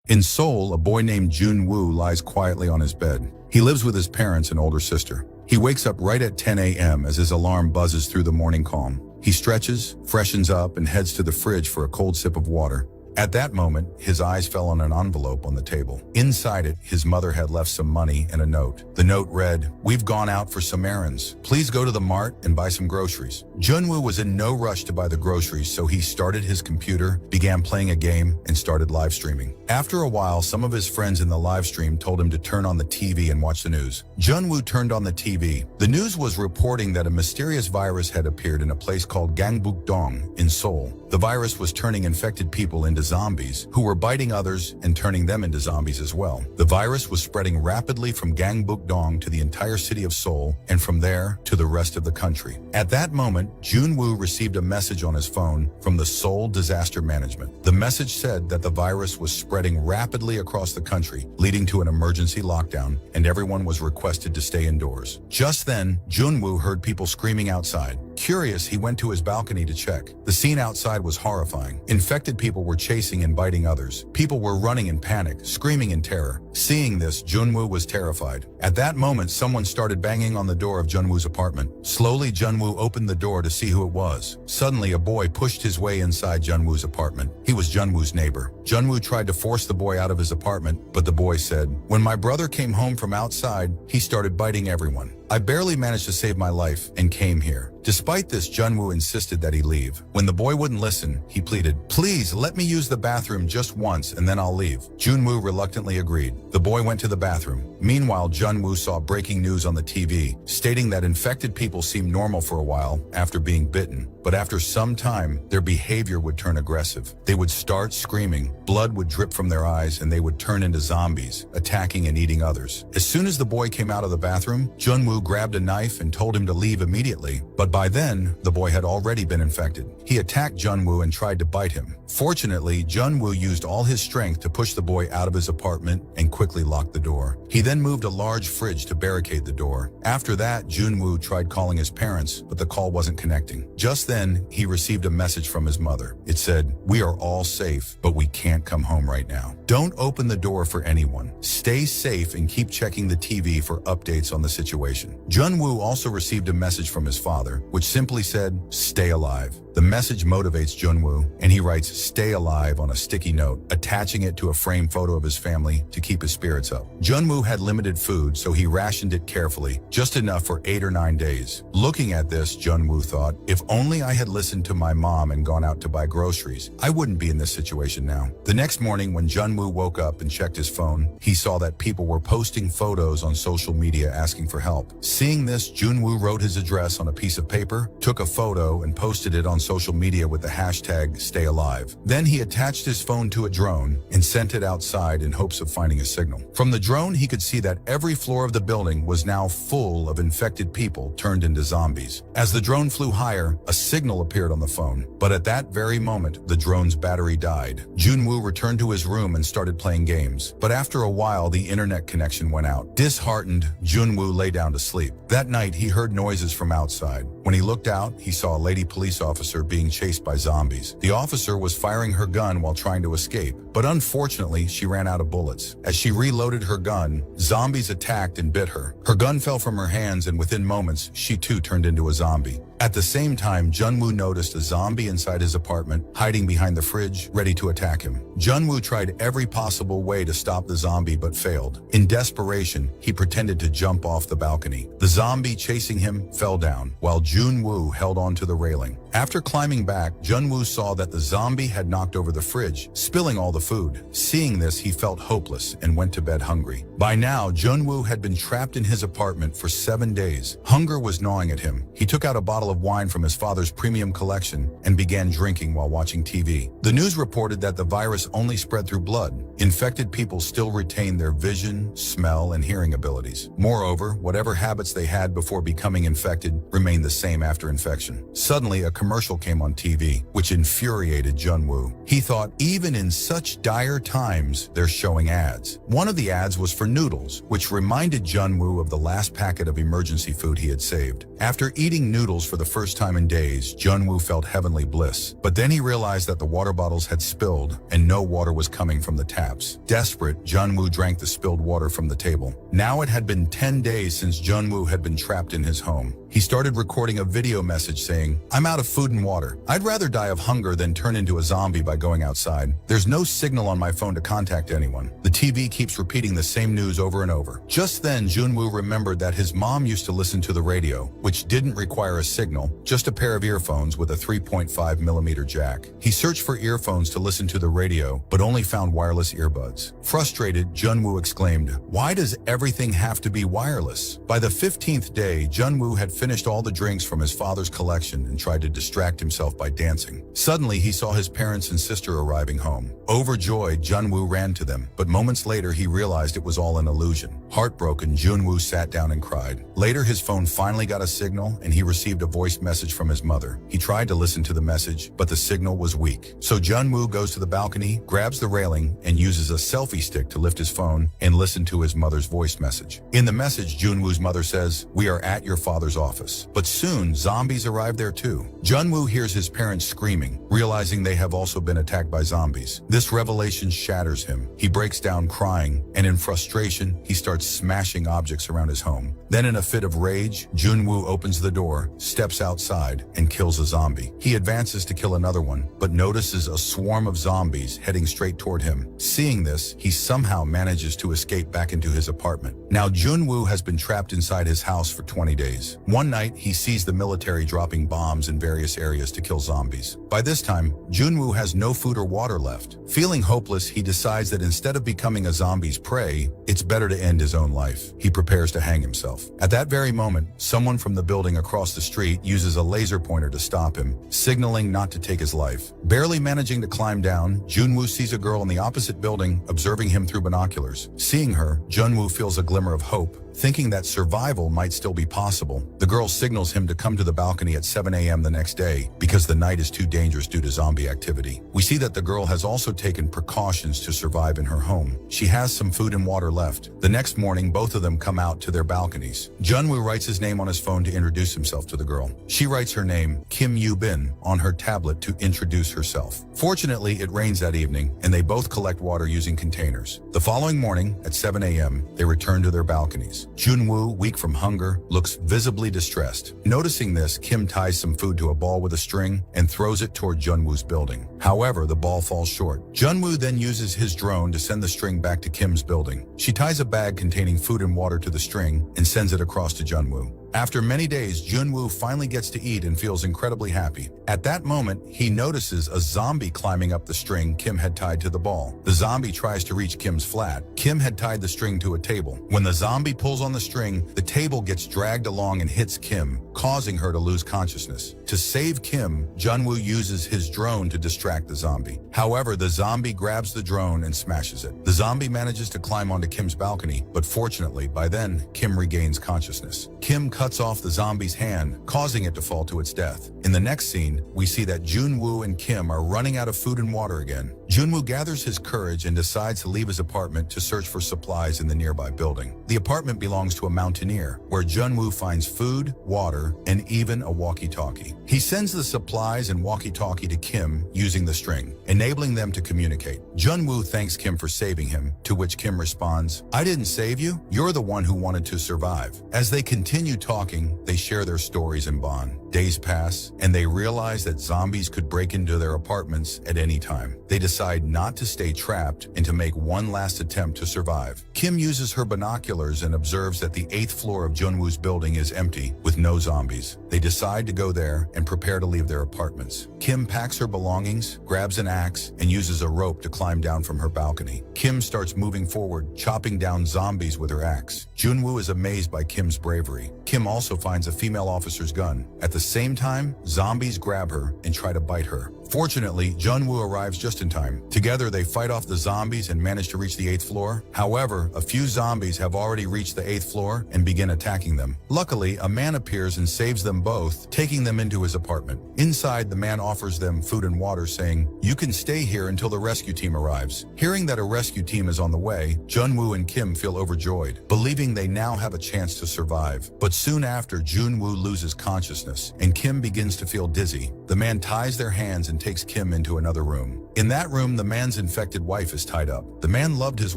In Seoul, a boy named Jun-woo lies quietly on his bed. He lives with his parents and older sister. He wakes up right at 10 a.m. as his alarm buzzes through the morning calm. He stretches, freshens up, and heads to the fridge for a cold sip of water. At that moment, his eyes fell on an envelope on the table. Inside it, his mother had left some money and a note. The note read, "We've gone out for some errands. Please go to the mart and buy some groceries." Jun-woo was in no rush to buy the groceries, so he started his computer, began playing a game, and started live streaming. After a while, some of his friends in the live stream told him to turn on the TV and watch the news. Jun-woo turned on the TV. The news was reporting that a mysterious virus had appeared in a place called Gangbuk-dong in Seoul. The virus was turning infected people into zombies, who were biting others and turning them into zombies as well. The virus was spreading rapidly from Gangbuk-dong to the entire city of Seoul, and from there to the rest of the country. At that moment, Jun-woo received a message on his phone from the Seoul Disaster Management. The message said that the virus was spreading rapidly across the country, leading to an emergency lockdown, and everyone was requested to stay indoors. Just then, Jun-woo heard people screaming outside. Curious, he went to his balcony to check. The scene outside was horrifying. Infected people were chasing and biting others. People were running in panic, screaming in terror. Seeing this, Jun-woo was terrified. At that moment, someone started banging on the door of Jun-woo's apartment. Slowly, Jun-woo opened the door to see who it was. Suddenly, a boy pushed his way inside Jun-woo's apartment. He was Jun-woo's neighbor. Jun-woo tried to force the boy out of his apartment, but the boy said, "When my brother came home from outside, he started biting everyone. I barely managed to save my life and came here." Despite this, Jun-woo insisted that he leave. When the boy wouldn't listen, he pleaded, "Please, let me use the bathroom just once and then I'll leave." Jun-woo reluctantly agreed. The boy went to the bathroom. Meanwhile, Jun-woo saw breaking news on the TV, stating that infected people seemed normal for a while after being bitten. But after some time, their behavior would turn aggressive. They would start screaming, blood would drip from their eyes, and they would turn into zombies, attacking and eating others. As soon as the boy came out of the bathroom, Jun-woo grabbed a knife and told him to leave immediately. But by then, the boy had already been infected. He attacked Jun-woo and tried to bite him. Fortunately, Jun-woo used all his strength to push the boy out of his apartment and quickly locked the door. He then moved a large fridge to barricade the door. After that, Jun-woo tried calling his parents, but the call wasn't connecting. Just then, he received a message from his mother. It said, "We are all safe, but we can't come home right now. Don't open the door for anyone. Stay safe and keep checking the TV for updates on the situation." Jun-woo also received a message from his father, which simply said, "Stay alive." The message motivates Jun-woo, and he writes "Stay alive" on a sticky note, attaching it to a framed photo of his family to keep his spirits up. Jun-woo had limited food, so he rationed it carefully, just enough for 8 or 9 days. Looking at this, Jun-woo thought, "If only I had listened to my mom and gone out to buy groceries, I wouldn't be in this situation now." The next morning, when Jun-woo woke up and checked his phone, he saw that people were posting photos on social media asking for help. Seeing this, Jun-woo wrote his address on a piece of paper, took a photo, and posted it on social media with the hashtag #StayAlive. Then he attached his phone to a drone and sent it outside in hopes of finding a signal. From the drone, he could see that every floor of the building was now full of infected people turned into zombies. As the drone flew higher, a signal appeared on the phone, but at that very moment, the drone's battery died. Jun-woo returned to his room and started playing games, but after a while, the internet connection went out. Disheartened, Jun-woo lay down to sleep. That night, he heard noises from outside. When he looked out, he saw a lady police officer being chased by zombies. The officer was firing her gun while trying to escape, but unfortunately, she ran out of bullets. As she reloaded her gun, zombies attacked and bit her. Her gun fell from her hands, and within moments, she too turned into a zombie. At the same time, Jun-woo noticed a zombie inside his apartment, hiding behind the fridge, ready to attack him. Jun-woo tried every possible way to stop the zombie but failed. In desperation, he pretended to jump off the balcony. The zombie chasing him fell down, while Jun-woo held onto the railing. After climbing back, Jun-woo saw that the zombie had knocked over the fridge, spilling all the food. Seeing this, he felt hopeless and went to bed hungry. By now, Jun-woo had been trapped in his apartment for 7 days. Hunger was gnawing at him. He took out a bottle of wine from his father's premium collection and began drinking while watching TV. The news reported that the virus only spread through blood. Infected people still retained their vision, smell, and hearing abilities. Moreover, whatever habits they had before becoming infected remained the same after infection. Suddenly, a commercial came on TV, which infuriated Jun-woo. He thought, even in such dire times, they're showing ads. One of the ads was for noodles, which reminded Jun-woo of the last packet of emergency food he had saved. After eating noodles for for the first time in days, Junwoo felt heavenly bliss. But then he realized that the water bottles had spilled and no water was coming from the taps. Desperate, Junwoo drank the spilled water from the table. Now it had been 10 days since Junwoo had been trapped in his home. He started recording a video message saying, "I'm out of food and water. I'd rather die of hunger than turn into a zombie by going outside. There's no signal on my phone to contact anyone." The TV keeps repeating the same news over and over. Just then, Junwoo remembered that his mom used to listen to the radio, which didn't require a signal, just a pair of earphones with a 3.5mm jack. He searched for earphones to listen to the radio, but only found wireless earbuds. Frustrated, Junwoo exclaimed, "Why does everything have to be wireless?" By the 15th day, Junwoo had finished all the drinks from his father's collection and tried to distract himself by dancing. Suddenly, he saw his parents and sister arriving home. Overjoyed, Junwoo ran to them, but moments later he realized it was all an illusion. Heartbroken, Junwoo sat down and cried. Later, his phone finally got a signal and he received a voice message from his mother. He tried to listen to the message, but the signal was weak. So Junwoo goes to the balcony, grabs the railing, and uses a selfie stick to lift his phone and listen to his mother's voice message. In the message, Junwoo's mother says, "We are at your father's office." But soon, zombies arrive there too. Junwoo hears his parents screaming, realizing they have also been attacked by zombies. This revelation shatters him. He breaks down crying, and in frustration, he starts smashing objects around his home. Then in a fit of rage, Junwoo opens the door, steps outside, and kills a zombie. He advances to kill another one, but notices a swarm of zombies heading straight toward him. Seeing this, he somehow manages to escape back into his apartment. Now Junwoo has been trapped inside his house for 20 days. One night, he sees the military dropping bombs in various areas to kill zombies. By this time, Junwoo has no food or water left. Feeling hopeless, he decides that instead of becoming a zombie's prey, it's better to end his own life. He prepares to hang himself. At that very moment, someone from the building across the street uses a laser pointer to stop him, signaling not to take his life. Barely managing to climb down, Junwoo sees a girl in the opposite building observing him through binoculars. Seeing her, Junwoo feels a glimmer of hope. Thinking that survival might still be possible, the girl signals him to come to the balcony at 7 a.m. the next day because the night is too dangerous due to zombie activity. We see that the girl has also taken precautions to survive in her home. She has some food and water left. The next morning, both of them come out to their balconies. Junwoo writes his name on his phone to introduce himself to the girl. She writes her name, Kim Yoo-bin, on her tablet to introduce herself. Fortunately, it rains that evening, and they both collect water using containers. The following morning, at 7 a.m., they return to their balconies. Junwoo, weak from hunger, looks visibly distressed. Noticing this, Kim ties some food to a ball with a string and throws it toward Junwoo's building. However, the ball falls short. Junwoo then uses his drone to send the string back to Kim's building. She ties a bag containing food and water to the string and sends it across to Junwoo. After many days, Junwoo finally gets to eat and feels incredibly happy. At that moment, he notices a zombie climbing up the string Kim had tied to the ball. The zombie tries to reach Kim's flat. Kim had tied the string to a table. When the zombie pulls on the string, the table gets dragged along and hits Kim, causing her to lose consciousness. To save Kim, Junwoo uses his drone to distract the zombie. However, the zombie grabs the drone and smashes it. The zombie manages to climb onto Kim's balcony, but fortunately, by then, Kim regains consciousness. Kim cuts off the zombie's hand, causing it to fall to its death. In the next scene, we see that Junwoo and Kim are running out of food and water again. Junwoo gathers his courage and decides to leave his apartment to search for supplies in the nearby building. The apartment belongs to a mountaineer, where Junwoo finds food, water, and even a walkie-talkie. He sends the supplies and walkie-talkie to Kim using the string, enabling them to communicate. Junwoo thanks Kim for saving him, to which Kim responds, "I didn't save you, you're the one who wanted to survive." As they continue talking, they share their stories and bond. Days pass, and they realize that zombies could break into their apartments at any time. They decide not to stay trapped and to make one last attempt to survive. Kim uses her binoculars and observes that the 8th floor of Junwoo's building is empty, with no zombies. They decide to go there and prepare to leave their apartments. Kim packs her belongings, grabs an axe, and uses a rope to climb down from her balcony. Kim starts moving forward, chopping down zombies with her axe. Junwoo is amazed by Kim's bravery. Kim also finds a female officer's gun. At the same time, zombies grab her and try to bite her. Fortunately, Junwoo arrives just in time. Together, they fight off the zombies and manage to reach the 8th floor. However, a few zombies have already reached the 8th floor and begin attacking them. Luckily, a man appears and saves them both, taking them into his apartment. Inside, the man offers them food and water, saying, "You can stay here until the rescue team arrives." Hearing that a rescue team is on the way, Junwoo and Kim feel overjoyed, believing they now have a chance to survive. But soon after, Junwoo loses consciousness, and Kim begins to feel dizzy. The man ties their hands and takes Kim into another room. In that room, the man's infected wife is tied up. The man loved his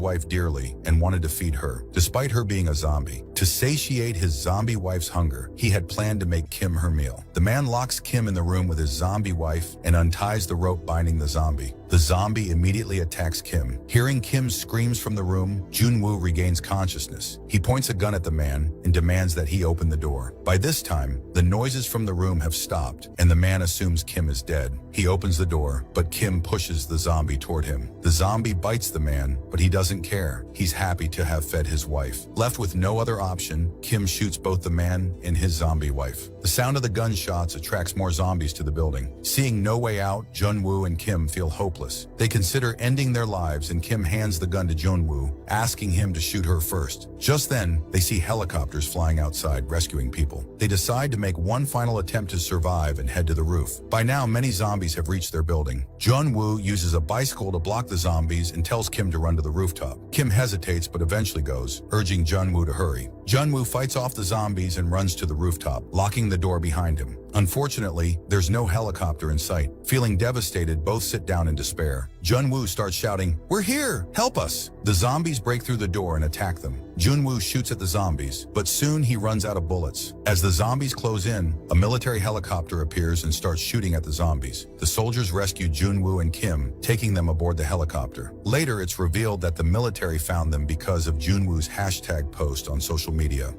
wife dearly and wanted to feed her, despite her being a zombie. To satiate his zombie wife's hunger, he had planned to make Kim her meal. The man locks Kim in the room with his zombie wife and unties the rope binding the zombie. The zombie immediately attacks Kim. Hearing Kim's screams from the room, Junwoo regains consciousness. He points a gun at the man and demands that he open the door. By this time, the noises from the room have stopped, and the man assumes Kim is dead. He opens the door, but Kim pushes the zombie toward him. The zombie bites the man, but he doesn't care. He's happy to have fed his wife. Left with no other option, Kim shoots both the man and his zombie wife. The sound of the gunshots attracts more zombies to the building. Seeing no way out, Junwoo and Kim feel hopeless. They consider ending their lives, and Kim hands the gun to Junwoo, asking him to shoot her first. Just then, they see helicopters flying outside, rescuing people. They decide to make one final attempt to survive and head to the roof. By now, many zombies have reached their building. Junwoo uses a bicycle to block the zombies and tells Kim to run to the rooftop. Kim hesitates but eventually goes, urging Junwoo to hurry. Junwoo fights off the zombies and runs to the rooftop, locking the door behind him. Unfortunately, there's no helicopter in sight. Feeling devastated, both sit down in despair. Junwoo starts shouting, "We're here! Help us!" The zombies break through the door and attack them. Junwoo shoots at the zombies, but soon he runs out of bullets. As the zombies close in, a military helicopter appears and starts shooting at the zombies. The soldiers rescue Junwoo and Kim, taking them aboard the helicopter. Later, it's revealed that the military found them because of Junwoo's hashtag post on social media.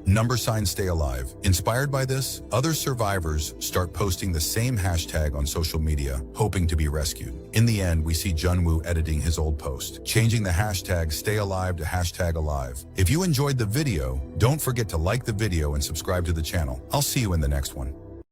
#stay alive. Inspired by this, other survivors start posting the same hashtag on social media, hoping to be rescued. In the end, we see Junwoo editing his old post, changing the hashtag stay alive to hashtag alive. If you enjoyed the video, don't forget to like the video and subscribe to the channel. I'll see you in the next one.